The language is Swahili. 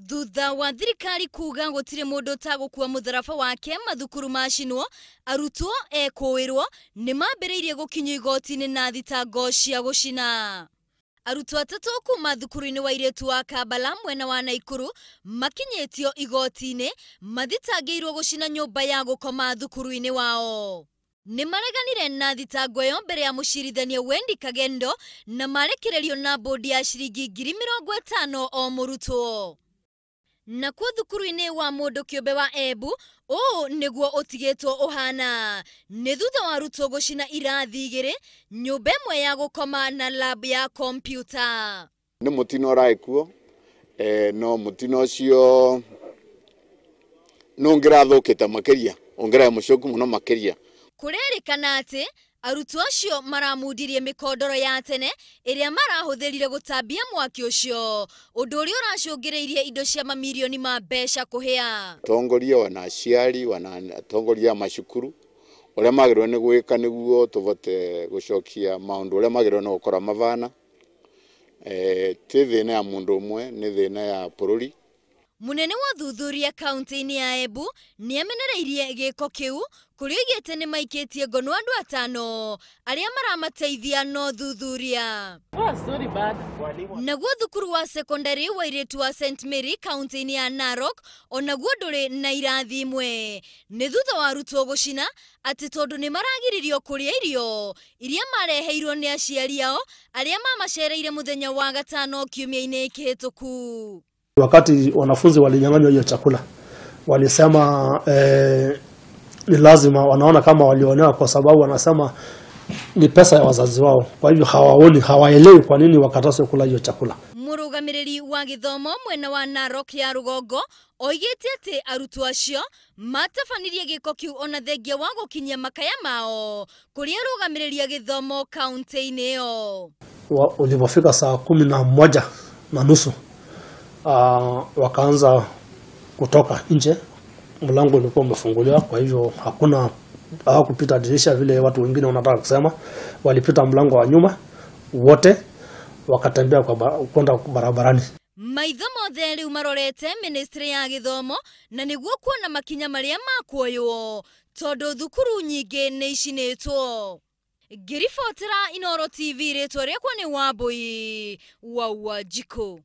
Thutha wa thirikari kuga gutire mundu utagukua mutharaba wake mathukuru macinwo, arutwo ekwirwo ni mambiriirie gukinywo igoti-ini na thitango cia gucina. Arutwo atatu kuma thukuru-ini wa iritu wa Kabala mwena wa Naikuru makinyitio igoti-ini mathitangirwo gucina nyumba ya gukoma thukuru-ini wao. Ni mareganire na thitango yo mbere ya mucirithania Wendy Kagendo na marekererio na bodi ya ciringi 50,000 o murutwo. Na kwa thukuru-ini wa mundu kiumbe wa Embu niguo utigitwo uhana ni thutha wa arutwo gucina irathi igiri, nyumba imwe ya gukoma na lab ya computer. Ni mutino raikuo no mutino cio nungirathukita makiria ongerera mucoku muno makiria. Kurerikana ati arutwo acio maramundirie mikondoro ya tene iria marahuthirire gutambia mwaki ucio, undu uria uracungiriirie indo cia mamilioni ma mbeca kuhia. Tongoria wana aciari wana tongoria macukuru uria magirwo ni gwika niguo tuvote gucokia maundu uria magirwo ni gukora mavana. Ti thina ya mundu umwe ni thina ya bururi. Munene wa thuthuria kaunti-ini ya Embu ni amenereirie giko kiu kuriigite ni maikitie ngono andu 5 aria maramateithia no thuthuria. Sorry bad. Naguo thukuru wa secondary wa iritu wa St Mary kaunti-ini ya Narok onaguo nduri na irathi imwe ni thutha wa arutwo gucina ati tondu ni maragiririo kuria irio iria mareheirwo ni aciari ao aria mamacereire muthenya wa gatano kiumia-ini kihituku. Wakati wanafunzi walinyang'anywa hiyo chakula, walisema ni lazima, wanaona kama walionewa kwa sababu wanasema ni pesa ya wazazi wao. Kwa hivyo hawaelewi kwa nini wakatazwa kula hiyo chakula. Murugamiriri wa githomo mwena wa Narok ya rugongo oigite ati arutwo acio matafanirie giko kiu ona thengia wa gukinyia makaya mao kuria rugamiriri githomo kaunti-ini yo. Ulipofika saa 11:30 wakaanza kutoka nje, mlango ulikuwa umefunguliwa, kwa hivyo hawakupita dirisha vile watu wengine wanataka kusema. Walipita mlango wa nyuma wote, wakatembea kwenda barabarani. Maitho mothe riu marorete ministry ya githomo na niguo kuona makinya maria makuoywo tondu thukuru nyingi ni icinitwo. Ngiribotera Inooro TV ritwa riakwa ni Wambui wa Wanjikũ.